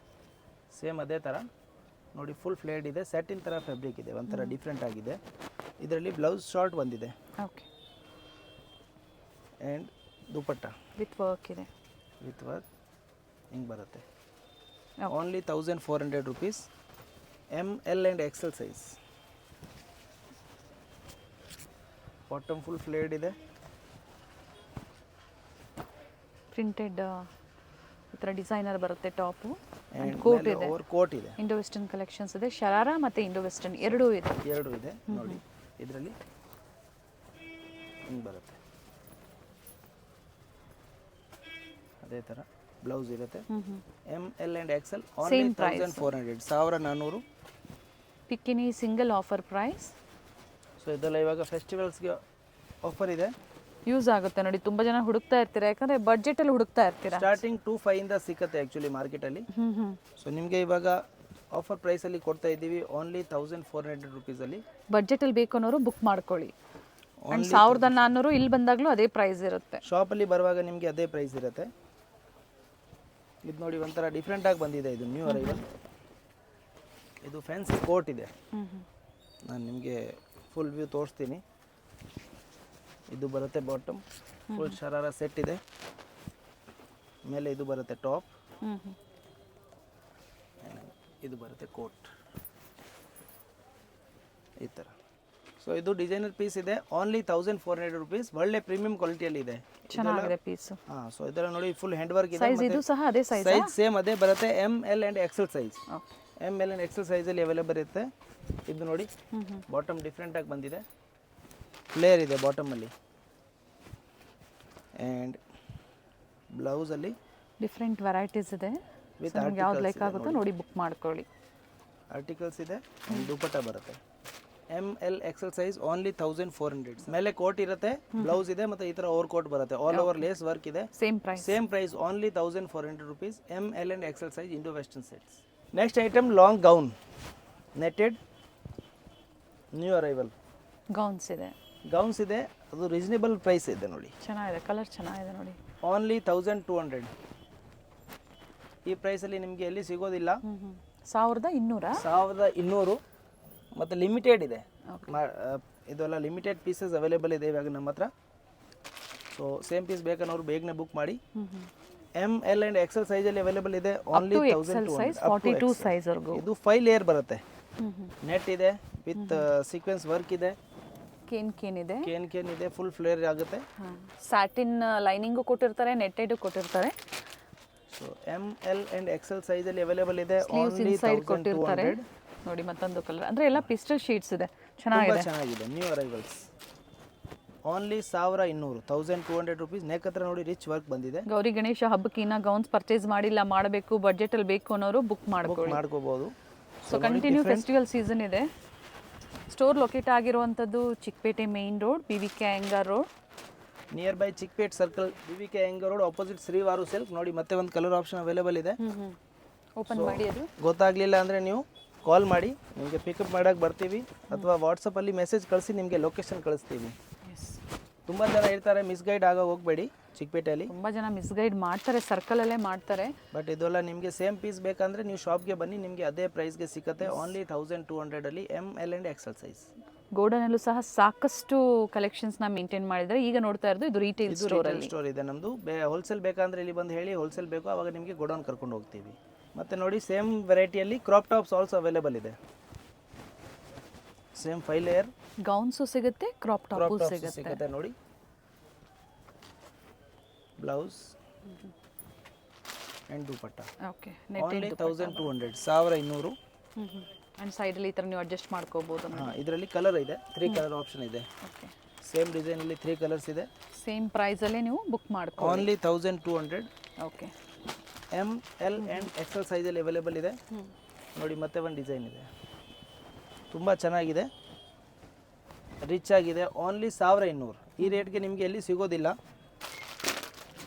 ಸೇಮ್ ಅದೇ ಥರ ನೋಡಿ. ಫುಲ್ ಫ್ಲೇಡ್ ಇದೆ, ಸ್ಯಾಟಿನ್ ಥರ ಫ್ಯಾಬ್ರಿಕ್ ಇದೆ, ಒಂಥರ ಡಿಫ್ರೆಂಟ್ ಆಗಿದೆ. ಇದರಲ್ಲಿ ಬ್ಲೌಸ್ ಶಾರ್ಟ್ ಬಂದಿದೆ. Okay. And dupatta with work ಇದೆ. ವಿತ್ ವರ್ಕ್ ಹಿಂಗೆ ಬರುತ್ತೆ. Only 1400 rupees. ML and XL size. Bottom full played ಇದೆ, ಪ್ರಿಂಟೆಡ್ ಈ ಥರ ಡಿಸೈನರ್ ಬರುತ್ತೆ. ಟಾಪು ಆ್ಯಂಡ್ ಕೋಟ್ ಇದೆ. ಓವರ್ ಕೋಟ್ ಇದೆ. ಇಂಡೋ ವೆಸ್ಟರ್ನ್ ಕಲೆಕ್ಷನ್ಸ್ ಇದೆ. ಶರಾರಾ ಮತ್ತು ಇಂಡೋ ವೆಸ್ಟರ್ನ್ ಎರಡೂ ಇದೆ. ಎರಡು ಇದೆ ನೋಡಿ. ಇದರಲ್ಲಿ ಹಿಂಗೆ ಬರುತ್ತೆ, ಅದೇ ಥರ ಬ್ಲೌಸ್ ಇರುತ್ತೆ. ML and XL only 1400, 1400. ಪಿಕ್ಕಿನಿ ಸಿಂಗಲ್ ಆಫರ್ ಪ್ರೈಸ್. ಸೊ ಇದೆಲ್ಲ ಇವಾಗ ಫೆಸ್ಟಿವಲ್ಸ್ಗೆ ಆಫರ್ ಇದೆ. ಯೂಸ್ ಆಗುತ್ತೆ ನೋಡಿ, ತುಂಬ ಜನ ಹುಡುಕ್ತಾ ಇರ್ತೀರಾ, ಯಾಕಂದರೆ ಬಡ್ಜೆಟಲ್ಲಿ ಹುಡುಕ್ತಾ ಇರ್ತೀರಾ. ಸ್ಟಾರ್ಟಿಂಗ್ 2500 ಇಂದ ಸಿಕ್ಕತ್ತೆ ಆ್ಯಕ್ಚುಲಿ ಮಾರ್ಕೆಟಲ್ಲಿ. ಸೊ ನಿಮಗೆ ಇವಾಗ ಆಫರ್ ಪ್ರೈಸಲ್ಲಿ ಕೊಡ್ತಾ ಇದ್ದೀವಿ ಓನ್ಲಿ 1400 ರುಪೀಸಲ್ಲಿ. ಬಡ್ಜೆಟಲ್ಲಿ ಬೇಕು ಅನ್ನೋರು ಬುಕ್ ಮಾಡ್ಕೊಳ್ಳಿ. 1400 ಇಲ್ಲಿ ಬಂದಾಗಲೂ ಅದೇ ಪ್ರೈಸ್ ಇರುತ್ತೆ. ಶಾಪಲ್ಲಿ ಬರುವಾಗ ನಿಮಗೆ ಅದೇ ಪ್ರೈಸ್ ಇರುತ್ತೆ. ಇದು ನೋಡಿ, ಒಂಥರ ಡಿಫ್ರೆಂಟಾಗಿ ಬಂದಿದೆ. ಇದು ನ್ಯೂ ಅರೈವಲ್. ಇದು ಫ್ಯಾನ್ಸಿ ಕೋಟ್ ಇದೆ. ನಾನು ನಿಮಗೆ ಫುಲ್ ವ್ಯೂ ತೋರಿಸ್ತೀನಿ. ಇದು ಬರುತ್ತೆ ಬಾಟಮ್, ಫುಲ್ ಶರಾರ ಸೆಟ್ ಇದೆ. ಮೇಲೆ ಇದು ಬರುತ್ತೆ ಟಾಪ್, ಇದು ಬರುತ್ತೆ ಕೋಟ್ ಈ ಥರ. ಸೊ ಇದು ಡಿಸೈನರ್ ಪೀಸ್ ಇದೆ. Only 1400 rupees. ಒಳ್ಳೆ ಪ್ರೀಮಿಯಂ ಕ್ವಾಲಿಟಿಯಲ್ಲಿ ಇದೆ. ಚೆನ್ನಾಗಿದೆ ಪೀಸು. ಹಾಂ, ಸೊ ಇದೆಲ್ಲ ನೋಡಿ ಫುಲ್ ಹ್ಯಾಂಡ್ ವರ್ಕ್ ಇದೆ. ಸೈಜ್ ಇದು ಸಹ ಅದೇ ಸೈಜ್. ಸೈಜ್ ಸೇಮ್ ಅದೇ ಬರುತ್ತೆ. ML and XL size. ML and XL ಸೈಜಲ್ಲಿ ಅವೈಲೇಬಲ್ ಇರುತ್ತೆ. ಇದು ನೋಡಿ, ಬಾಟಮ್ ಡಿಫ್ರೆಂಟಾಗಿ ಬಂದಿದೆ, ಫ್ಲೇರ್ ಇದೆ ಬಾಟಮಲ್ಲಿ. ಆ್ಯಂಡ್ ಬ್ಲೌಸಲ್ಲಿ ಡಿಫ್ರೆಂಟ್ ವೆರೈಟೀಸ್ ಇದೆ. ವಿತ್ ನಿಮ್ಗೆ ಯಾವ್ದು ಲೈಕ್ ಆಗುತ್ತೋ ನೋಡಿ ಬುಕ್ ಮಾಡ್ಕೊಳ್ಳಿ. ಆರ್ಟಿಕಲ್ಸ್ ಇದೆ, ದುಪ್ಪಟ್ಟ ಬರುತ್ತೆ. ML XL size only 1400. ಮೇಲೆ ಕೋಟ್ ಇರುತ್ತೆ, ಬ್ಲೌಸ್ ಇದೆ, ಮತ್ತು ಈ ಥರ ಓವರ್ ಕೋಟ್ ಬರುತ್ತೆ. ಆಲ್ ಓವರ್ ಲೇಸ್ ವರ್ಕ್ ಇದೆ. Same price only 1400 rupees. ML and XL size Indo western sets. Next item long gown netted new arrival gowns ಇದೆ. Gowns ಇದೆ, ಅದು ರೀಸನೇಬಲ್ ಪ್ರೈಸ್ ಇದೆ ನೋಡಿ. ಚೆನ್ನಾಗಿದೆ, ಕಲರ್ ಚೆನ್ನಾಗಿದೆ ನೋಡಿ. ಓನ್ಲಿ 1200. ಈ ಪ್ರೈಸಲ್ಲಿ ನಿಮಗೆ ಎಲ್ಲಿ ಸಿಗೋದಿಲ್ಲ. 1200. 1200 ಮತ್ತು ಲಿಮಿಟೆಡ್ ಇದೆ. ಇದೆಲ್ಲ ಲಿಮಿಟೆಡ್ ಪೀಸಸ್ ಅವೈಲೇಬಲ್ ಇದೆ ಇವಾಗ ನಮ್ಮ ಹತ್ರ. ಸೊ ಸೇಮ್ ಪೀಸ್ ಬೇಕನ್ನೋರು ಬೇಗನೆ ಬುಕ್ ಮಾಡಿ. ಎಮ್ ಎಲ್ ಆ್ಯಂಡ್ ಎಕ್ಸೆಲ್ ಸೈಜಲ್ಲಿ ಅವೈಲೇಬಲ್ ಇದೆ. ಓನ್ಲಿ 42 ಸೈಜ್ವರೆಗೂ. ಇದು 5 ಲೇಯರ್ ಬರುತ್ತೆ. ನೆಟ್ ಇದೆ ವಿತ್ ಸೀಕ್ವೆನ್ಸ್ ವರ್ಕ್ ಇದೆ. ಕೇನ್ ಇದೆ, ಫುಲ್ ಫ್ಲೇರ್ ಆಗುತ್ತೆ. ಸ್ಯಾಟಿನ್ ಲೈನಿಂಗು ಕೊಟ್ಟಿರ್ತಾರೆ, ನೆಟ್ಟೆಡು ಕೊಟ್ಟಿರ್ತಾರೆ. So M L and XL ಸೈಜಲ್ಲಿ ಅವೈಲೇಬಲ್ ಇದೆ. ಓನ್ಲಿ ಸೈಡ್ ಕೊಟ್ಟಿರ್ತಾರೆ ನೋಡಿ. ಮತ್ತೊಂದು ಕಲರ್ ಅಂದರೆ ಎಲ್ಲ ಪಿಸ್ಟಲ್ ಶೀಟ್ಸ್ ಇದೆ, ಚೆನ್ನಾಗಿದೆ. New arrivals. Only 1200 rupees. Neck ಹತ್ರ ನೋಡಿ ರಿಚ್ ವರ್ಕ್ ಬಂದಿದೆ. ಗೌರಿ ಗಣೇಶ ಹಬ್ಬಕ್ಕೆ ಇನ್ನ ಗೌನ್ಸ್ ಪರ್ಚೇಸ್ ಮಾಡಿಲ್ಲ, ಮಾಡಬೇಕು, ಬಡ್ಜೆಟಲ್ಲಿ ಬೇಕು ಅನ್ನೋರು ಬುಕ್ ಮಾಡ್ಕೋಬಹುದು. ಸೊ ಕಂಟಿನ್ಯೂ ಫೆಸ್ಟಿವಲ್ ಸೀಸನ್ ಇದೆ. ಸ್ಟೋರ್ ಲೊಕೇಟ್ ಆಗಿರುವಂಥದ್ದು Chikkapete main road, BVK Iyengar road, near by Chikkapet circle, BVK Iyengar road, opposite Srivaru silk. ನೋಡಿ ಮತ್ತೆ ಒಂದು ಕಲರ್ ಆಪ್ಷನ್ ಅವೈಲೇಬಲ್ ಇದೆ. ಓಪನ್ ಮಾಡಿ. ಅದು ಗೊತ್ತಾಗಲಿಲ್ಲ ಅಂದರೆ ನೀವು ಕಾಲ್ ಮಾಡಿ, ನಿಮಗೆ ಪಿಕಪ್ ಮಾಡೋಕ್ಕೆ ಬರ್ತೀವಿ. ಅಥವಾ ವಾಟ್ಸಪ್ಪಲ್ಲಿ ಮೆಸೇಜ್ ಕಳಿಸಿ ನಿಮಗೆ ಲೊಕೇಶನ್ ಕಳಿಸ್ತೀವಿ. ತುಂಬ ಜನ ಇರ್ತಾರೆ, ಮಿಸ್ಗೈಡ್ ಆಗ ಹೋಗಬೇಡಿ. ಚಿಕ್ಕಪೇಟೆಯಲ್ಲಿ ತುಂಬ ಜನ ಮಿಸ್ಗೈಡ್ ಮಾಡ್ತಾರೆ, ಸರ್ಕಲಲ್ಲೇ ಮಾಡ್ತಾರೆ. ಬಟ್ ಇದೆಲ್ಲ ನಿಮಗೆ ಸೇಮ್ ಪೀಸ್ ಬೇಕಂದರೆ ನೀವು ಶಾಪ್ಗೆ ಬನ್ನಿ, ನಿಮಗೆ ಅದೇ ಪ್ರೈಸ್ಗೆ ಸಿಗುತ್ತೆ. Only 1200 M L and XL size. ಗೋಡನಲ್ಲೂ ಸಹ ಸಾಕಷ್ಟು ಕಲೆಕ್ಷನ್ಸ್ನ ಮೇಂಟೈನ್ ಮಾಡಿದರೆ. ಈಗ ನೋಡ್ತಾ ಇರೋದು ಇದು ರಿಟೇಲ್ ಸ್ಟೋರ್ ಇದೆ ನಮ್ಮದು. ಹೋಲ್ಸೇಲ್ ಬೇಕಂದ್ರೆ ಇಲ್ಲಿ ಬಂದು ಹೇಳಿ, ಹೋಲ್ಸೇಲ್ ಬೇಕು ಆವಾಗ ನಿಮಗೆ ಗೋಡೌನ್ ಕರ್ಕೊಂಡು ಹೋಗ್ತೀವಿ. ಮತ್ತು ನೋಡಿ ಸೇಮ್ ವೆರೈಟಿಯಲ್ಲಿ ಕ್ರಾಪ್ ಟಾಪ್ಸ್ ಆಲ್ಸೋ ಅವೈಲೇಬಲ್ ಇದೆ. ಸೇಮ್ 5 ಲೇಯರ್ ಗೌನ್ಸು ಸಿಗುತ್ತೆ, ಕ್ರಾಪ್ ಟಾಪು ಸಿಗುತ್ತೆ ನೋಡಿ. Blouse and dupatta. Okay, only 1200. And ಸೈಡಲ್ಲಿ ಈ ಥರ ನೀವು ಅಡ್ಜಸ್ಟ್ ಮಾಡ್ಕೋಬೋದು. ಇದರಲ್ಲಿ ಕಲರ್ ಇದೆ, 3 ಕಲರ್ ಆಪ್ಷನ್ ಇದೆ. ಓಕೆ, ಸೇಮ್ ಡಿಸೈನಲ್ಲಿ 3 ಕಲರ್ಸ್ ಇದೆ. ಸೇಮ್ ಪ್ರೈಸಲ್ಲೇ ನೀವು ಬುಕ್ ಮಾಡ್ಕೊ. Only 1200. Okay, M L and XL ಸೈಜಲ್ಲಿ ಅವೈಲೇಬಲ್ ಇದೆ ನೋಡಿ. ಮತ್ತೆ ಒಂದು ಡಿಸೈನ್ ಇದೆ, ತುಂಬ ಚೆನ್ನಾಗಿದೆ, ರಿಚ್ ಆಗಿದೆ. ಓನ್ಲಿ 1200. ಈ ರೇಟ್ಗೆ ನಿಮಗೆ ಎಲ್ಲಿ ಸಿಗೋದಿಲ್ಲ.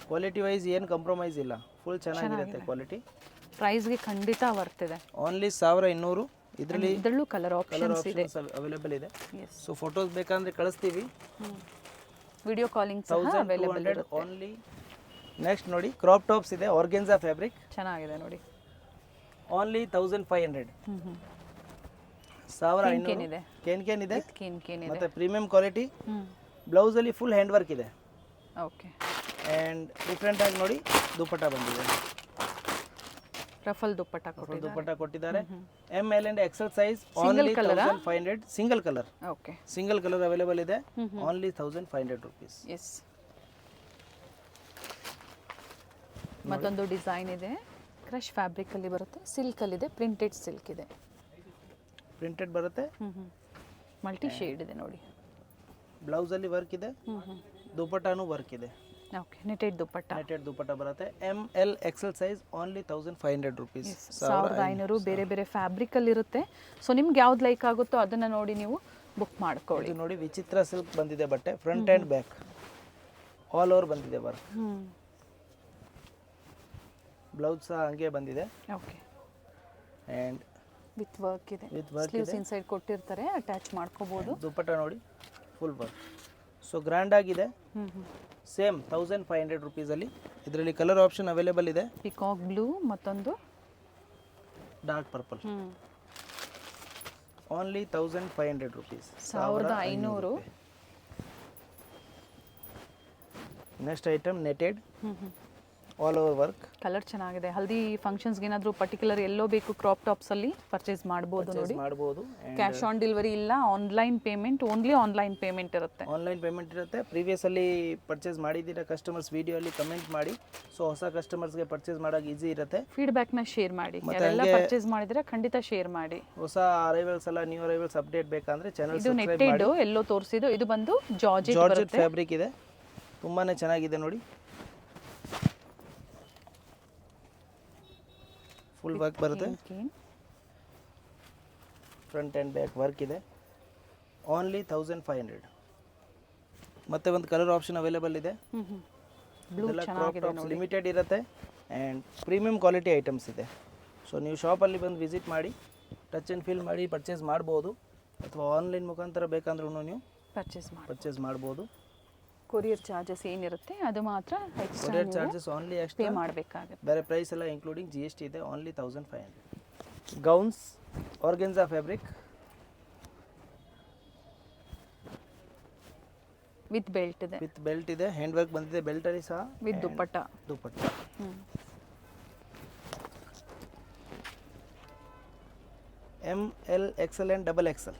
ಕ್ವಾಲಿಟಿ ವೈಸ್ ಏನು ಕಾಂಪ್ರಮೈಸ್ ಇಲ್ಲ, ಫುಲ್ ಚೆನ್ನಾಗಿರುತ್ತೆ ಕ್ವಾಲಿಟಿ. ಪ್ರೈಸ್ಗೆ ಖಂಡಿತ ವರ್ತ್ ಇದೆ. ಓನ್ಲಿ 1200. ಇದರಲ್ಲೂ ಕಲರ್ ಆಪ್ಷನ್ಸ್ ಇದೆ, ಅವೈಲೇಬಲ್ ಇದೆ. ಸೊ ಫೋಟೋಸ್ ಬೇಕಂದ್ರೆ ಕಳಿಸ್ತೀವಿ. ವಿಡಿಯೋ ಕಾಲಿಂಗ್ ಸಹ ಅವೈಲೇಬಲ್ ಇದೆ. ಓನ್ಲಿ ನೆಕ್ಸ್ಟ್ ನೋಡಿ ಕ್ರಾಪ್ ಟಾಪ್ಸ್ ಇದೆ, ಆರ್ಗೆನ್ಸಾ ಫ್ಯಾಬ್ರಿಕ್, ಚೆನ್ನಾಗಿದೆ ನೋಡಿ. ಓನ್ಲಿ 1500. 1500 ಇದೆ. ಕೇನ್ ಇದೆ ಮತ್ತೆ ಪ್ರೀಮಿಯಂ ಕ್ವಾಲಿಟಿ. ಬ್ಲೌಸ್ ಅಲ್ಲಿ ಫುಲ್ ಹ್ಯಾಂಡ್ ವರ್ಕ್ ಇದೆ. ಓಕೆ, ಆ್ಯಂಡ್ ಡಿಫ್ರೆಂಟ್ ಆಗಿ ನೋಡಿ ದುಪಟ್ಟ ಬಂದಿದೆ. ರಫಲ್ ದುಪಟ್ಟ ಕೊಟ್ಟಿದ್ದಾರೆ. M L and XL size. Only 1500. Single colour. Okay, single colour available ಇದೆ. Only 1500 rupees. ಎಸ್. ಮತ್ತೊಂದು ಡಿಸೈನ್ ಇದೆ, ಕ್ರಶ್ ಫ್ಯಾಬ್ರಿಕ್ ಅಲ್ಲಿ ಬರುತ್ತೆ, ಸಿಲ್ಕ್ ಅಲ್ಲಿ ಇದೆ, ಪ್ರಿಂಟೆಡ್ ಸಿಲ್ಕ್ ಇದೆ. ಪ್ರಿಂಟೆಡ್ ಬರುತ್ತೆ, ಮಲ್ಟಿ ಶೇಡ್ ಇದೆ ನೋಡಿ. ಬ್ಲೌಸ್ ಅಲ್ಲಿ ವರ್ಕ್ ಇದೆ, ದುಪಟ್ಟಾನು ವರ್ಕ್ ಇದೆ. ಓಕೆ, ನೆಟೆಡ್ ದುಪಟ್ಟ ಬರುತ್ತೆ. M L XL size. Only 1500 rupees. 1500. ಬೇರೆ ಬೇರೆ ಫ್ಯಾಬ್ರಿಕ್ ಅಲ್ಲಿ ಇರುತ್ತೆ. ಸೊ ನಿಮ್ಗೆ ಯಾವ್ದು ಲೈಕ್ ಆಗುತ್ತೋ ಅದನ್ನ ನೋಡಿ ನೀವು ಬುಕ್ ಮಾಡ್ಕೊಳ್ಳಿ. ಇದು ನೋಡಿ ವಿಚಿತ್ರ ಸಿಲ್ಕ್ ಬಂದಿದೆ ಬಟ್ಟೆ, front and back all over ಬಂದಿದೆ ವರ್ಕ್. ಬ್ಲೌಸ್ ಸಹ ಹಂಗೆ ಬಂದಿದೆ. ಓಕೆ, ಆ್ಯಂಡ್ ವಿತ್ ವರ್ಕ್ ಇದೆ. ಸ್ಲೀವ್ಸ್ ಇನ್ಸೈಡ್ ಕೊಟ್ಟಿರ್ತಾರೆ, ಅಟ್ಯಾಚ್ ಮಾಡ್ಕೋಬಹುದು. ದುಪಟ್ಟ ನೋಡಿ ಫುಲ್ ವರ್ಕ್. ಸೊ ಗ್ರ್ಯಾಂಡ್ ಆಗಿದೆ. ಸೇಮ್ 1500 ರೂಪೀಸಲ್ಲಿ. ಇದರಲ್ಲಿ ಕಲರ್ ಆಪ್ಷನ್ ಅವೈಲೇಬಲ್ ಇದೆ. ಪಿಕಾಕ್ ಬ್ಲೂ, ಮತ್ತೊಂದು dark purple. Only 1500 rupees. 1500. Next item netted all over work. Colour ಚೆನ್ನಾಗಿದೆ. ಹಲ್ದಿ ಫಂಕ್ಷನ್ಸ್ಗೆ ಏನಾದರೂ ಪರ್ಟಿಕ್ಯುಲರ್ ಎಲ್ಲೋ ಬೇಕು ಕ್ರಾಪ್ ಟಾಪ್ಸಲ್ಲಿ ಪರ್ಚೇಸ್ ಮಾಡ್ಬೋದು ನೋಡಿ. ಕ್ಯಾಶ್ ಆನ್ ಡೆಲಿವರಿ ಇಲ್ಲ, online payment, only online payment ಇರುತ್ತೆ. ಪ್ರೀವಿಯಸ್ ಅಲ್ಲಿ ಪರ್ಚೇಸ್ ಮಾಡಿದ್ದೀರಾ ಕಸ್ಟಮರ್ಸ್, ವಿಡಿಯೋ ಅಲ್ಲಿ ಕಮೆಂಟ್ ಮಾಡಿ. ಸೊ ಹೊಸ ಕಸ್ಟಮರ್ಸ್ಗೆ ಪರ್ಚೇಸ್ ಮಾಡೋಕೆ ಈಸಿ ಇರುತ್ತೆ. ಫೀಡ್ಬ್ಯಾಕ್ನ ಶೇರ್ ಮಾಡಿ. ಯಾರೆಲ್ಲ ಪರ್ಚೇಸ್ ಮಾಡಿದ್ರೆ ಖಂಡಿತ ಶೇರ್ ಮಾಡಿ. ಹೊಸ ಅರೈವಲ್ಸ್ ಎಲ್ಲ ನ್ಯೂ ಅರೈವಲ್ಸ್ ಅಪ್ಡೇಟ್ ಬೇಕಂದ್ರೆ ಚಾನಲ್ ಇದು ನೆಟ್ಟೆಡ್ ಎಲ್ಲೋ ತೋರಿಸಿದ್ದು, ಇದು ಬಂದು ಜಾರ್ಜೆಟ್ ಫ್ಯಾಬ್ರಿಕ್ ಇದೆ, ತುಂಬಾನೇ ಚೆನ್ನಾಗಿದೆ ನೋಡಿ. ಫುಲ್ ವರ್ಕ್ ಬರುತ್ತೆ, ಫ್ರಂಟ್ ಆ್ಯಂಡ್ ಬ್ಯಾಕ್ ವರ್ಕ್ ಇದೆ. ಓನ್ಲಿ 1500. ಮತ್ತೆ ಒಂದು ಕಲರ್ ಆಪ್ಷನ್ ಅವೈಲೇಬಲ್ ಇದೆ. ಲಿಮಿಟೆಡ್ ಇರುತ್ತೆ ಆ್ಯಂಡ್ ಪ್ರೀಮಿಯಂ ಕ್ವಾಲಿಟಿ ಐಟಮ್ಸ್ ಇದೆ. ಸೊ ನೀವು ಶಾಪಲ್ಲಿ ಬಂದು ವಿಸಿಟ್ ಮಾಡಿ, ಟಚ್ ಆ್ಯಂಡ್ ಫೀಲ್ ಮಾಡಿ ಪರ್ಚೇಸ್ ಮಾಡ್ಬೋದು. ಅಥವಾ ಆನ್ಲೈನ್ ಮುಖಾಂತರ ಬೇಕಂದ್ರೂ ನೀವು ಪರ್ಚೇಸ್ ಮಾಡ್ಬೋದು. ಕೊರಿಯರ್ ಚಾರ್ಜಸ್ ಏನಿರುತ್ತೆ ಅದು ಮಾತ್ರ courier charges only pay extra, ಮಾಡಬೇಕಾಗುತ್ತೆ. ಬೇರೆ ಪ್ರೈಸ್ ಎಲ್ಲ ಇನ್ಕ್ಲೂಡಿಂಗ್ GST ಇದೆ. Only 1500. Gowns organza fabric with belt ಇದೆ, ವಿತ್ ಬೆಲ್ಟ್ ಇದೆ, ಹ್ಯಾಂಡ್ ವರ್ಕ್ ಬಂದಿದೆ ಬೆಲ್ಟ್ ಅಲ್ಲಿ ಸಹ, with dupatta. ML XL and XXL.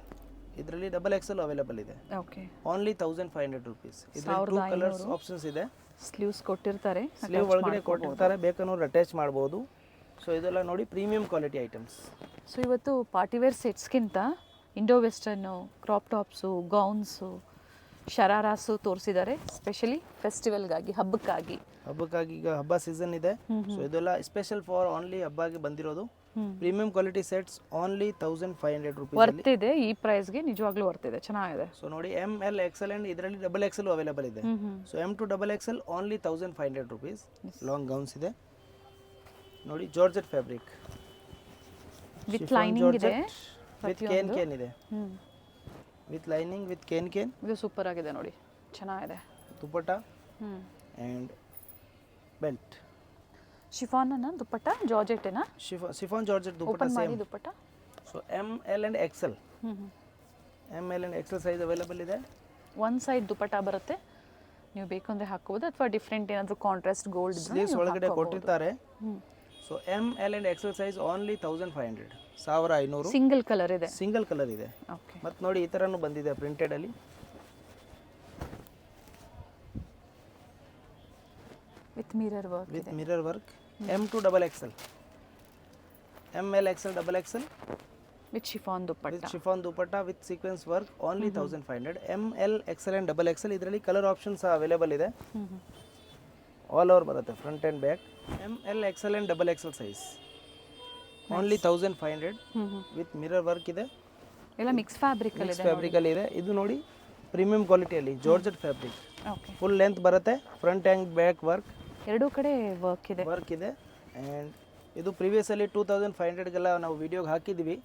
ಇದರಲ್ಲಿ XXL ಅವೈಲೇಬಲ್ ಇದೆ. Okay, only 1500 rupees. ಇದರಲ್ಲಿ 2 ಕಲರ್ಸ್ ಆಪ್ಷನ್ಸ್ ಇದೆ. ಸ್ಲೀವ್ಸ್ ಕೊಟ್ಟಿರ್ತಾರೆ, ಸ್ಲೀವ್ ಒಳಗಡೆ ಕೊಟ್ಟಿರ್ತಾರೆ, ಬೇಕನ್ನೋರು ಅಟ್ಯಾಚ್ ಮಾಡ್ಬೋದು. ಸೊ ಇದೆಲ್ಲ ನೋಡಿ ಪ್ರೀಮಿಯಂ ಕ್ವಾಲಿಟಿ ಐಟಮ್ಸ್. ಸೊ ಇವತ್ತು party wear ಸೆಟ್ಸ್ಗಿಂತ Indo western, crop tops, gowns, shararas ತೋರಿಸಿದ್ದಾರೆ. ಸ್ಪೆಷಲಿ ಫೆಸ್ಟಿವಲ್ಗಾಗಿ, ಹಬ್ಬಕ್ಕಾಗಿ ಈಗ ಹಬ್ಬ ಸೀಸನ್ ಇದೆ. ಸೊ ಇದೆಲ್ಲ ಸ್ಪೆಷಲ್ ಫಾರ್ ಓನ್ಲಿ ಹಬ್ಬಗೆ ಬಂದಿರೋದು. Premium quality sets only 1500 rupees. Worth ಇದೆ, ಈ ಪ್ರೈಸ್ಗೆ ನಿಜವಾಗ್ಲೂ ವರ್ತ್ ಇದೆ, ಚೆನ್ನಾಗಿದೆ. ಸೊ ನೋಡಿ ML XL ಅಂಡ್ ಇದರಲ್ಲಿ XXL ಅವೈಲೇಬಲ್ ಇದೆ. So M to XXL only 1500 rupees. Long gowns ಇದೆ ನೋಡಿ, ಜಾರ್ಜೆಟ್ ಫ್ಯಾಬ್ರಿಕ್ ವಿತ್ ಲೈನಿಂಗ್ ಇದೆ, ವಿತ್ ಕೇನ್ ಇದೆ, ವಿತ್ ಲೈನಿಂಗ್ ವಿತ್ ಕೇನ್. ಇದು ಸೂಪರ್ ಆಗಿದೆ ನೋಡಿ, ಚೆನ್ನಾಗಿದೆ. Dupatta and belt. Chiffon dupatta, ಜಾರ್ಜೆಟ್ಟೇನಾ? ಶಿಫಾನ್ ಜಾರ್ಜೆಟ್ ದುಪ್ಪಟ್ಟ ಓಪನ್ ಮಾಡಿ same. Dupatta. So ML and XL, ML and XL size available ಇದೆ. ಒನ್ ಸೈಡ್ ದುಪ್ಪಟ್ಟ ಬರುತ್ತೆ, ನೀವು ಬೇಕಂದ್ರೆ ಹಾಕೋಬಹುದು, ಅಥವಾ ಡಿಫ್ರೆಂಟ್ ಏನಾದರೂ ಕಾಂಟ್ರಾಸ್ಟ್ ಗೋಲ್ಡ್ ಸ್ಲೀವ್ಸ್ ಒಳಗಡೆ ಕೊಟ್ಟಿರ್ತಾರೆ. So ML and XL size only 1500. 1500. Single colour ಇದೆ, ಸಿಂಗಲ್ ಕಲರ್ ಇದೆ. ಓಕೆ. ಮತ್ತು ನೋಡಿ ಈ ಥರನೂ ಬಂದಿದೆ ಪ್ರಿಂಟೆಡ್ ಅಲ್ಲಿ, ವಿತ್ ಮಿರರ್ ವರ್ಕ್ ವಿತ್ ಇದೆ. Mirror work. M to XXL, ML XL XXL with chiffon dupatta. With chiffon dupatta with sequins work only 1500. ML XL and XXL ಇದರಲ್ಲಿ ಕಲರ್ ಆಪ್ಷನ್ಸ್ ಅವೈಲೇಬಲ್ ಇದೆ. All over ಬರುತ್ತೆ, front and back. ML XL and XXL size only 1500 with mirror work ಇದೆ. ಎಲ್ಲ mix fabric ಅಲ್ಲಿ ಇದೆ, fabric ಅಲ್ಲಿ ಇದೆ. ಇದು ನೋಡಿ ಪ್ರೀಮಿಯಂ ಕ್ವಾಲಿಟಿಯಲ್ಲಿ georgette fabric. Okay. Full length ಬರುತ್ತೆ, ಫ್ರಂಟ್ ಆ್ಯಂಡ್ ಬ್ಯಾಕ್ ಎರಡೂ ಕಡೆ ವರ್ಕ್ ಇದೆ. ಆ್ಯಂಡ್ ಇದು ಪ್ರೀವಿಯಸ್ಸಲ್ಲಿ 2500ಗೆಲ್ಲ ನಾವು ವಿಡಿಯೋಗೆ ಹಾಕಿದ್ವಿ.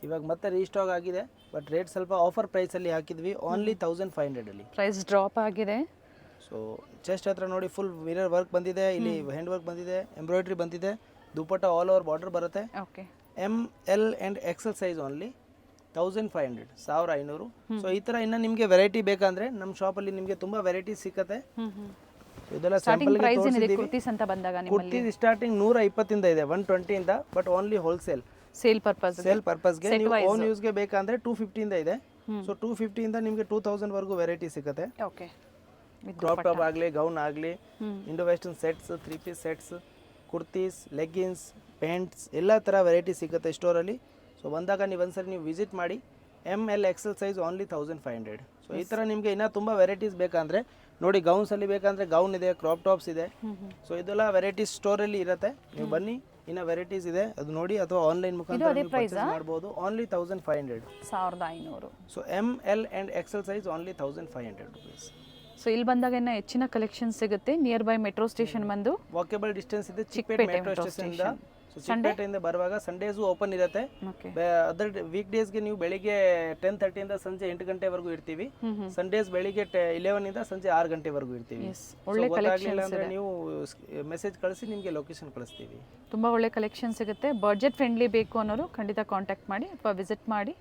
ಇವಾಗ ಮತ್ತೆ ರೀಸ್ಟಾಕ್ ಆಗಿದೆ, ಬಟ್ ರೇಟ್ ಸ್ವಲ್ಪ ಆಫರ್ ಪ್ರೈಸಲ್ಲಿ ಹಾಕಿದ್ವಿ. ಓನ್ಲಿ 1500 ಅಲ್ಲಿ ಪ್ರೈಸ್ ಡ್ರಾಪ್ ಆಗಿದೆ. ಸೊ ಚೆಸ್ಟ್ ಹತ್ರ ನೋಡಿ ಫುಲ್ ಮಿರರ್ ವರ್ಕ್ ಬಂದಿದೆ, ಇಲ್ಲಿ ಹ್ಯಾಂಡ್ ವರ್ಕ್ ಬಂದಿದೆ, ಎಂಬ್ರಾಯ್ಡ್ರಿ ಬಂದಿದೆ, ದುಪ್ಪಟ್ಟ ಆಲ್ ಓವರ್ ಬಾರ್ಡರ್ ಬರುತ್ತೆ. Okay. ML and XL size only 1500, 1500. So ಈ ಥರ ಇನ್ನು ನಿಮಗೆ ವೆರೈಟಿ ಬೇಕಂದ್ರೆ ನಮ್ಮ ಶಾಪಲ್ಲಿ ನಿಮಗೆ ತುಂಬ ವೆರೈಟಿ ಸಿಕ್ಕತ್ತೆ. ಇದೆಲ್ಲ ಸ್ಯಾಂಪಲ್ ಗೆ ತೋರಿಸಿದ್ದೀವಿ. ಕುರ್ತೀಸ್ ಅಂತ ಬಂದಾಗ ನಿಮ್ಮಲ್ಲಿ ಕುರ್ತಿ ಸ್ಟಾರ್ಟಿಂಗ್ 120 ಇಂದ ಇದೆ, 120 ಇಂದ, ಬಟ್ ಓನ್ಲಿ ಹೋಲ್ಸೇಲ್ ಸೇಲ್ ಪರ್ಪಸ್ಗೆ. ನೀವು ಓನ್ ಯೂಸ್ಗೆ ಬೇಕಂದ್ರೆ 250 ಇಂದ ಇದೆ. ಸೊ 250 ಇಂದ ನಿಮಗೆ 2000 ವರೆಗೂ ವೆರೈಟಿ ಸಿಗುತ್ತೆ. ಓಕೆ. ಕ್ರಾಪ್ ಟಾಪ್ ಆಗಲಿ, ಗೌನ್ ಆಗಲಿ, Indo western sets, 3 piece sets, kurtis, leggings, pants ಎಲ್ಲ ಥರ ವೆರೈಟಿ ಸಿಗುತ್ತೆ ಸ್ಟೋರಲ್ಲಿ. ಸೊ ಬಂದಾಗ ನೀವು ಒಂದ್ಸರಿ ನೀವು ವಿಸಿಟ್ ಮಾಡಿ. ML XL size only 1500. So ಈ ಥರ ನಿಮಗೆ ಇನ್ನೂ ತುಂಬ ವೆರೈಟೀಸ್ ಬೇಕಂದರೆ ನೋಡಿ, ಗೌನ್ಸಲ್ಲಿ ಬೇಕಂದರೆ ಗೌನ್ ಇದೆ, ಕ್ರಾಪ್ ಟಾಪ್ಸ್ ಇದೆ. ಸೊ ಇದೆಲ್ಲ ವೆರೈಟೀಸ್ ಸ್ಟೋರಲ್ಲಿ ಇರುತ್ತೆ, ನೀವು ಬನ್ನಿ, ಇನ್ನು ವೆರೈಟೀಸ್ ಇದೆ ಅದು ನೋಡಿ, ಅಥವಾ ಆನ್ಲೈನ್ ಮುಖಾಂತರ ಪರ್ಚೇಸ್ ಮಾಡ್ಬೋದು. Only 1500. 1500. So ML and XL size only 1500 rupees. So ಇಲ್ಲಿ ಬಂದಾಗ ಇನ್ನು ಹೆಚ್ಚಿನ ಕಲೆಕ್ಷನ್ ಸಿಗುತ್ತೆ. ನಿಯರ್ ಬೈ ಮೆಟ್ರೋ ಸ್ಟೇಷನ್ ಬಂದು ವಾಕೇಬಲ್ ಡಿಸ್ಟೆನ್ಸ್ ಇದೆ ಚಿಕ್ಕಪೇಟೆ ಮೆಟ್ರೋ ಸ್ಟೇಷನ್ ಇಂದ. ಸೊ ಚಿಕ್ಕಪೇಟೆಯಿಂದ ಬರುವಾಗ ಸಂಡೇಸು ಓಪನ್ ಇರುತ್ತೆ. ಅದರ್ ವೀಕ್ ಡೇಸ್ಗೆ ನೀವು ಬೆಳಿಗ್ಗೆ 10:30 ಇಂದ ಸಂಜೆ 8 ಗಂಟೆವರೆಗೂ ಇರ್ತೀವಿ. ಸಂಡೇಸ್ ಬೆಳಿಗ್ಗೆ 11 ಇಂದ ಸಂಜೆ 6 ಗಂಟೆವರೆಗೂ ಇರ್ತೀವಿ. ಒಳ್ಳೆ ಕಲೆಕ್ಷನ್ ಅಂದ್ರೆ ನೀವು ಮೆಸೇಜ್ ಕಳಿಸಿ, ನಿಮಗೆ ಲೊಕೇಶನ್ ಕಳಿಸ್ತೀವಿ. ತುಂಬಾ ಒಳ್ಳೆ ಕಲೆಕ್ಷನ್ ಸಿಗುತ್ತೆ. ಬಡ್ಜೆಟ್ ಫ್ರೆಂಡ್ಲಿ ಬೇಕು ಅನ್ನೋರು ಖಂಡಿತ ಕಾಂಟ್ಯಾಕ್ಟ್ ಮಾಡಿ ಅಥವಾ ವಿಸಿಟ್ ಮಾಡಿ.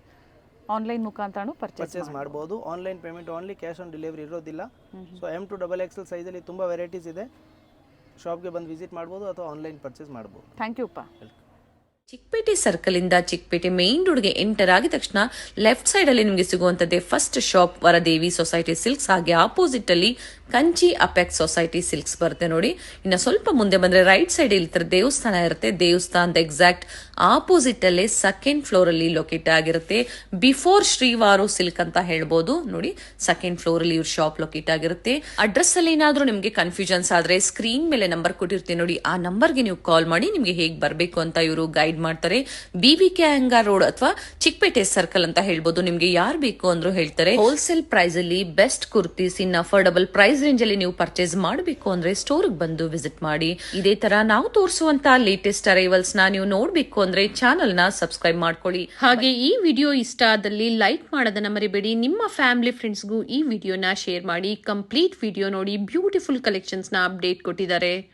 ಆನ್ಲೈನ್ ಮುಖಾಂತರನೂ ಪರ್ಚೇಸ್ ಮಾಡ್ಬೋದು. Online payment only, cash on delivery ಇರೋದಿಲ್ಲ. ಸೊ M to XXL ಸೈಜಲ್ಲಿ ತುಂಬ ವೆರೈಟೀಸ್ ಇದೆ. ಶಾಪ್ಗೆ ಬಂದು ವಿಸಿಟ್ ಮಾಡ್ಬೋದು ಅಥವಾ ಆನ್ಲೈನ್ ಪರ್ಚೇಸ್ ಮಾಡ್ಬೋದು. ಥ್ಯಾಂಕ್ ಯು ಅಪ್ಪ. ಚಿಕ್ಕಪೇಟೆ ಸರ್ಕಲ್ ಇಂದ ಚಿಕ್ಕಪೇಟೆ ಮೇನ್ ರೋಡ್ಗೆ ಎಂಟರ್ ಆಗಿದ ತಕ್ಷಣ ಲೆಫ್ಟ್ ಸೈಡ್ ಅಲ್ಲಿ ನಿಮಗೆ ಸಿಗುವಂತದ್ದೇ first shop Varadevi society silks. ಹಾಗೆ ಆಪೋಸಿಟ್ ಅಲ್ಲಿ ಕಂಚಿ ಅಪೆಕ್ಸ್ ಸೊಸೈಟಿ ಸಿಲ್ಕ್ಸ್ ಬರುತ್ತೆ ನೋಡಿ. ಇನ್ನು ಸ್ವಲ್ಪ ಮುಂದೆ ಬಂದ್ರೆ ರೈಟ್ ಸೈಡ್ ಇಲ್ಲಿ ದೇವಸ್ಥಾನ ಇರುತ್ತೆ. ದೇವಸ್ಥಾನದ ಎಕ್ಸಾಕ್ಟ್ ಆಪೋಸಿಟ್ ಅಲ್ಲೇ ಸೆಕೆಂಡ್ ಫ್ಲೋರ್ ಅಲ್ಲಿ ಲೊಕೇಟ್ ಆಗಿರುತ್ತೆ. ಬಿಫೋರ್ ಶ್ರೀವಾರು ಸಿಲ್ಕ್ ಅಂತ ಹೇಳ್ಬೋದು ನೋಡಿ. ಸೆಕೆಂಡ್ ಫ್ಲೋರ್ ಅಲ್ಲಿ ಇವ್ರ ಶಾಪ್ ಲೊಕೇಟ್ ಆಗಿರುತ್ತೆ. ಅಡ್ರೆಸ್ ಅಲ್ಲಿ ಏನಾದ್ರೂ ನಿಮ್ಗೆ ಕನ್ಫ್ಯೂಷನ್ಸ್ ಆದ್ರೆ ಸ್ಕ್ರೀನ್ ಮೇಲೆ ನಂಬರ್ ಕೊಟ್ಟಿರ್ತೀನಿ ನೋಡಿ, ಆ ನಂಬರ್ಗೆ ನೀವು ಕಾಲ್ ಮಾಡಿ ನಿಮ್ಗೆ ಹೇಗ್ ಬರ್ಬೇಕು ಅಂತ ಇವರು ಗೈಡ್ ಮಾಡ್ತಾರೆ. BVK ಅಯ್ಯಂಗಾರ್ ರೋಡ್ ಅಥವಾ ಚಿಕ್ಕಪೇಟೆ ಸರ್ಕಲ್ ಅಂತ ಹೇಳ್ಬೋದು. ನಿಮ್ಗೆ ಯಾರು ಬೇಕು ಅಂದ್ರೂ ಹೇಳ್ತಾರೆ. ಹೋಲ್ಸೇಲ್ ಪ್ರೈಸ್ ಅಲ್ಲಿ ಬೆಸ್ಟ್ ಕುರ್ತೀಸ್ ಇನ್ ಅಫೋರ್ಡಬಲ್ ಪ್ರೈಸ್ ರೇಂಜ್ ಅಲ್ಲಿ ನೀವು ಪರ್ಚೇಸ್ ಮಾಡಬೇಕು ಅಂದ್ರೆ ಸ್ಟೋರ್ಗೆ ಬಂದು ವಿಸಿಟ್ ಮಾಡಿ. ಇದೇ ತರ ನಾವು ತೋರಿಸುವಂತ ಲೇಟೆಸ್ಟ್ ಅರೈವಲ್ಸ್ ನ ನೀವು ನೋಡ್ಬೇಕು ಅಂದ್ರೆ ಚಾನೆಲ್ ನ ಸಬ್ಸ್ಕ್ರೈಬ್ ಮಾಡ್ಕೊಳ್ಳಿ. ಹಾಗೆ ಈ ವಿಡಿಯೋ ಇಷ್ಟ ಆದಲ್ಲಿ ಲೈಕ್ ಮಾಡೋದನ್ನ ಮರಿಬೇಡಿ. ನಿಮ್ಮ ಫ್ಯಾಮಿಲಿ ಫ್ರೆಂಡ್ಸ್ಗೂ ಈ ವಿಡಿಯೋನ ಶೇರ್ ಮಾಡಿ. ಕಂಪ್ಲೀಟ್ ವಿಡಿಯೋ ನೋಡಿ, ಬ್ಯೂಟಿಫುಲ್ ಕಲೆಕ್ಷನ್ಸ್ ನ ಅಪ್ಡೇಟ್ ಕೊಟ್ಟಿದ್ದಾರೆ.